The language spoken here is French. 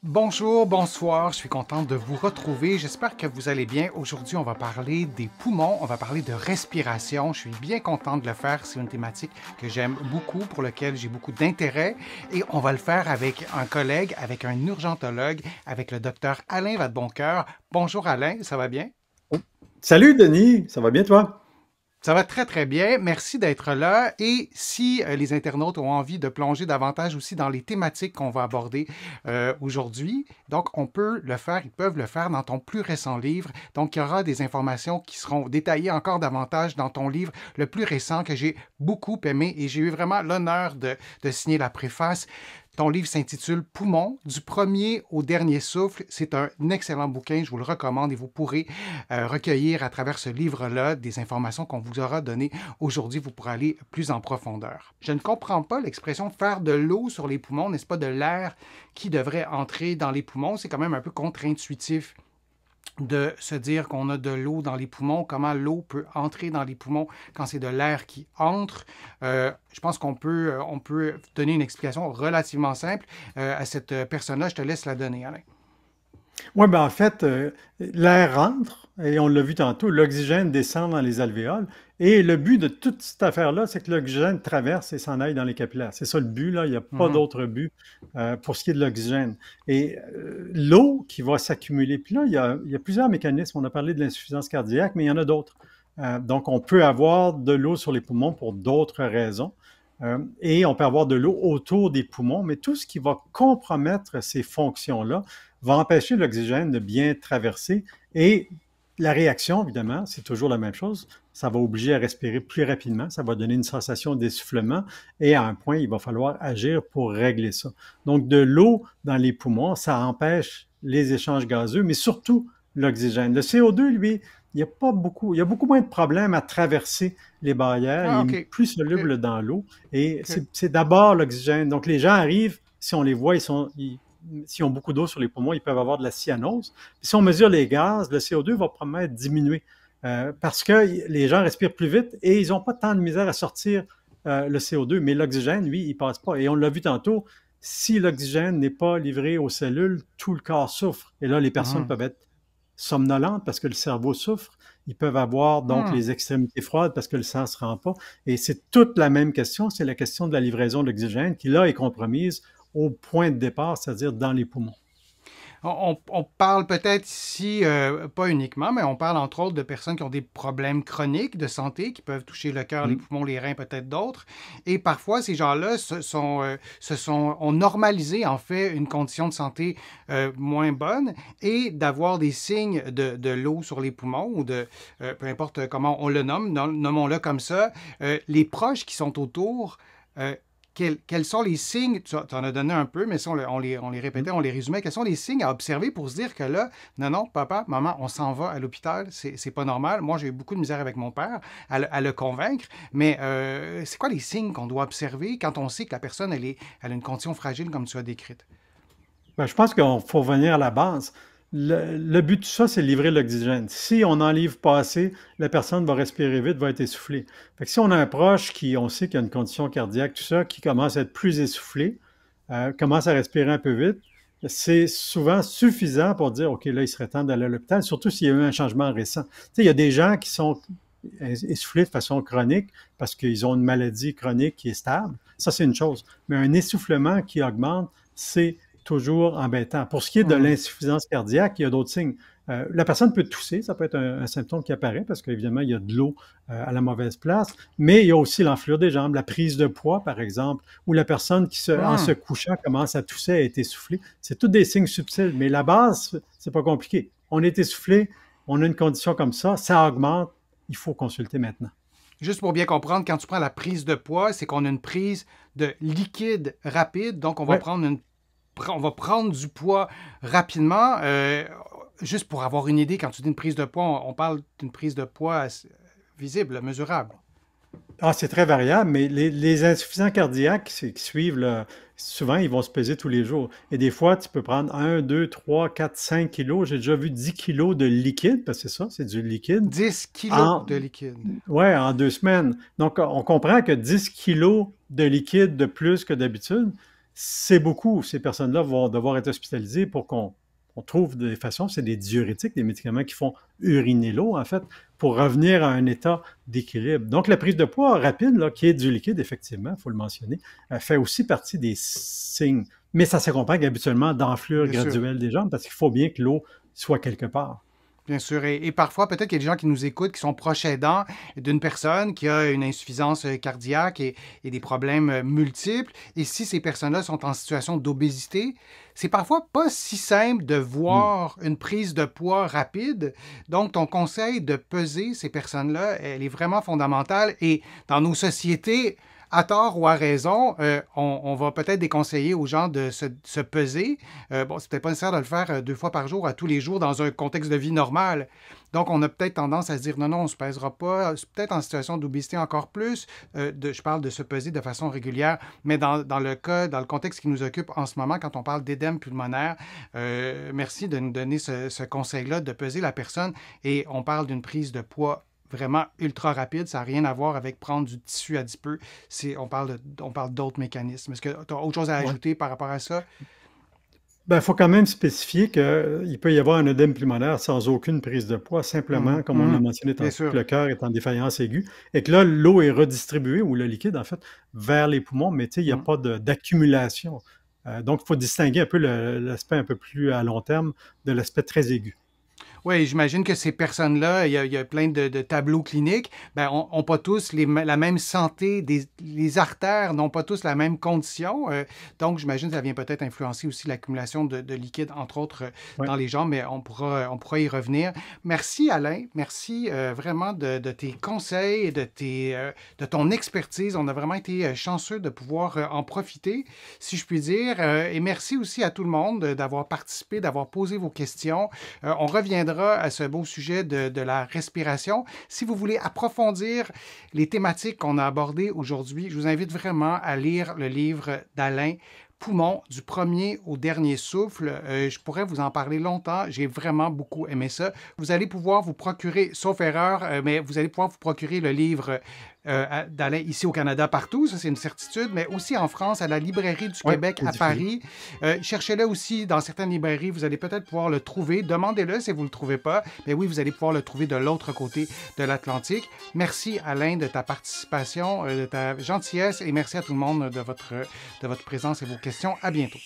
Bonjour, bonsoir, je suis contente de vous retrouver. J'espère que vous allez bien. Aujourd'hui, on va parler des poumons, on va parler de respiration. Je suis bien contente de le faire. C'est une thématique que j'aime beaucoup, pour laquelle j'ai beaucoup d'intérêt. Et on va le faire avec un collègue, avec un urgentologue, avec le docteur Alain Vadeboncoeur. Bonjour Alain, ça va bien? Salut Denis, ça va bien toi? Ça va très, très bien. Merci d'être là. Et si les internautes ont envie de plonger davantage aussi dans les thématiques qu'on va aborder aujourd'hui, donc on peut le faire, ils peuvent le faire dans ton plus récent livre. Donc, il y aura des informations qui seront détaillées encore davantage dans ton livre le plus récent que j'ai beaucoup aimé et j'ai eu vraiment l'honneur de signer la préface. Ton livre s'intitule Poumons, du premier au dernier souffle. C'est un excellent bouquin, je vous le recommande et vous pourrez recueillir à travers ce livre-là des informations qu'on vous aura données aujourd'hui. Vous pourrez aller plus en profondeur. Je ne comprends pas l'expression faire de l'eau sur les poumons, n'est-ce pas de l'air qui devrait entrer dans les poumons? C'est quand même un peu contre-intuitif de se dire qu'on a de l'eau dans les poumons, comment l'eau peut entrer dans les poumons quand c'est de l'air qui entre. Je pense on peut donner une explication relativement simple à cette personne-là. Je te laisse la donner, Alain. Oui, ben en fait, l'air rentre, et on l'a vu tantôt, l'oxygène descend dans les alvéoles, et le but de toute cette affaire-là, c'est que l'oxygène traverse et s'en aille dans les capillaires. C'est ça le but, là, il n'y a pas Mhm. d'autre but pour ce qui est de l'oxygène. Et l'eau qui va s'accumuler, puis là, il y a plusieurs mécanismes, on a parlé de l'insuffisance cardiaque, mais il y en a d'autres. Donc, on peut avoir de l'eau sur les poumons pour d'autres raisons. Et on peut avoir de l'eau autour des poumons, mais tout ce qui va compromettre ces fonctions-là va empêcher l'oxygène de bien traverser. Et la réaction, évidemment, c'est toujours la même chose. Ça va obliger à respirer plus rapidement, ça va donner une sensation d'essoufflement et à un point, il va falloir agir pour régler ça. Donc, de l'eau dans les poumons, ça empêche les échanges gazeux, mais surtout l'oxygène. Le CO2, lui, il y a beaucoup moins de problèmes à traverser les barrières, il Ah, est OK. plus OK. soluble dans l'eau et OK. c'est d'abord l'oxygène. Donc, les gens arrivent, si on les voit, s'ils ont beaucoup d'eau sur les poumons, ils peuvent avoir de la cyanose. Puis si on mesure les gaz, le CO2 va probablement diminuer parce que les gens respirent plus vite et ils n'ont pas tant de misère à sortir le CO2, mais l'oxygène, lui, il ne passe pas. Et on l'a vu tantôt, si l'oxygène n'est pas livré aux cellules, tout le corps souffre. Et là, les personnes Mhm. peuvent être somnolentes parce que le cerveau souffre. Ils peuvent avoir donc Hmm. les extrémités froides parce que le sang ne se rend pas. Et c'est toute la même question, c'est la question de la livraison d'oxygène qui, là, est compromise au point de départ, c'est-à-dire dans les poumons. On parle peut-être ici, pas uniquement, mais on parle entre autres de personnes qui ont des problèmes chroniques de santé, qui peuvent toucher le cœur, les Mm. poumons, les reins, peut-être d'autres. Et parfois, ces gens-là ont normalisé, en fait, une condition de santé moins bonne et d'avoir des signes de l'eau sur les poumons ou peu importe comment on le nomme, nommons-le comme ça. Les proches qui sont autour, euh, quels sont les signes, tu en as donné un peu, mais si on les Mm. répétait, on les résumait, quels sont les signes à observer pour se dire que là, non, non, papa, maman, on s'en va à l'hôpital, c'est pas normal. Moi, j'ai eu beaucoup de misère avec mon père à le convaincre, mais c'est quoi les signes qu'on doit observer quand on sait que la personne, elle a une condition fragile comme tu as décrite? Ben, je pense qu'il faut revenir à la base. Le but de ça, c'est de livrer l'oxygène. Si on en livre pas assez, la personne va respirer vite, va être essoufflée. Fait que si on a un proche qui, on sait qu'il a une condition cardiaque, tout ça, qui commence à être plus essoufflé, commence à respirer un peu vite, c'est souvent suffisant pour dire, OK, là, il serait temps d'aller à l'hôpital, surtout s'il y a eu un changement récent. Tu sais, il y a des gens qui sont essoufflés de façon chronique parce qu'ils ont une maladie chronique qui est stable. Ça, c'est une chose. Mais un essoufflement qui augmente, c'est toujours embêtant. Pour ce qui est de Hmm. l'insuffisance cardiaque, il y a d'autres signes. La personne peut tousser, ça peut être un symptôme qui apparaît parce qu'évidemment, il y a de l'eau à la mauvaise place, mais il y a aussi l'enflure des jambes, la prise de poids, par exemple, ou la personne qui, en se Hmm. couchant, commence à tousser, à être essoufflée. C'est tous des signes subtils, mais la base, c'est pas compliqué. On est essoufflé, on a une condition comme ça augmente, il faut consulter maintenant. Juste pour bien comprendre, quand tu prends la prise de poids, c'est qu'on a une prise de liquide rapide, donc Oui, on va prendre du poids rapidement. Juste pour avoir une idée, quand tu dis une prise de poids, on parle d'une prise de poids visible, mesurable. ah, c'est très variable, mais les insuffisants cardiaques qui suivent, là, souvent, ils vont se peser tous les jours. Et des fois, tu peux prendre 1, 2, 3, 4, 5 kilos. J'ai déjà vu 10 kilos de liquide, parce que c'est ça, c'est du liquide, 10 kilos en, de liquide. ouais, en 2 semaines. Donc, on comprend que 10 kilos de liquide de plus que d'habitude, c'est beaucoup. Ces personnes-là vont devoir être hospitalisées pour qu'on trouve des façons, c'est des diurétiques, des médicaments qui font uriner l'eau, en fait, pour revenir à un état d'équilibre. Donc, la prise de poids rapide, là, qui est du liquide, effectivement, il faut le mentionner, fait aussi partie des signes. Mais ça s'accompagne habituellement d'enflure Bien sûr. graduelle des jambes parce qu'il faut bien que l'eau soit quelque part. Bien sûr. Et parfois, peut-être qu'il y a des gens qui nous écoutent, qui sont proches aidants d'une personne qui a une insuffisance cardiaque et des problèmes multiples. Et si ces personnes-là sont en situation d'obésité, c'est parfois pas si simple de Hmm. voir une prise de poids rapide. Donc, ton conseil de peser ces personnes-là, elle est vraiment fondamentale. Et dans nos sociétés, à tort ou à raison, on va peut-être déconseiller aux gens de se peser. Bon, c'est peut-être pas nécessaire de le faire 2 fois par jour, à tous les jours, dans un contexte de vie normal. Donc, on a peut-être tendance à se dire non, non, on ne se pèsera pas. C'est peut-être en situation d'obésité encore plus. Je parle de se peser de façon régulière, mais dans le cas, dans le contexte qui nous occupe en ce moment, quand on parle d'édème pulmonaire, merci de nous donner ce conseil-là de peser la personne. Et on parle d'une prise de poids vraiment ultra rapide. Ça n'a rien à voir avec prendre du tissu adipeux. On parle d'autres mécanismes. Est-ce que tu as autre chose à Ouais. ajouter par rapport à ça? Ben, il faut quand même spécifier qu'il peut y avoir un œdème pulmonaire sans aucune prise de poids, simplement, Mhm, comme on l'a mhm. mentionné Bien tantôt, que sûr. le cœur est en défaillance aiguë et que là, l'eau est redistribuée, ou le liquide, en fait, vers les poumons, mais tu sais, il n'y a Mhm. pas d'accumulation. Donc, il faut distinguer un peu l'aspect un peu plus à long terme de l'aspect très aigu. Oui, j'imagine que ces personnes-là, il y a plein de tableaux cliniques, ben, ont pas tous la même santé, les artères n'ont pas tous la même condition. Donc, j'imagine que ça vient peut-être influencer aussi l'accumulation de liquide, entre autres, Ouais. dans les jambes, mais on pourra y revenir. Merci, Alain. Merci vraiment de tes conseils, de ton expertise. On a vraiment été chanceux de pouvoir en profiter, si je puis dire. Et merci aussi à tout le monde d'avoir participé, d'avoir posé vos questions. On reviendra à ce beau sujet de la respiration. Si vous voulez approfondir les thématiques qu'on a abordées aujourd'hui, je vous invite vraiment à lire le livre d'Alain Poumon, du premier au dernier souffle. Je pourrais vous en parler longtemps. J'ai vraiment beaucoup aimé ça. Vous allez pouvoir vous procurer, sauf erreur, mais vous allez pouvoir vous procurer le livre d'Alain ici au Canada partout, ça c'est une certitude, mais aussi en France, à la Librairie du Ouais, Québec c'est à diffusé. Paris. Cherchez-le aussi dans certaines librairies, vous allez peut-être pouvoir le trouver. Demandez-le si vous ne le trouvez pas. Mais oui, vous allez pouvoir le trouver de l'autre côté de l'Atlantique. Merci Alain de ta participation, de ta gentillesse et merci à tout le monde de votre présence et vos questions. À bientôt.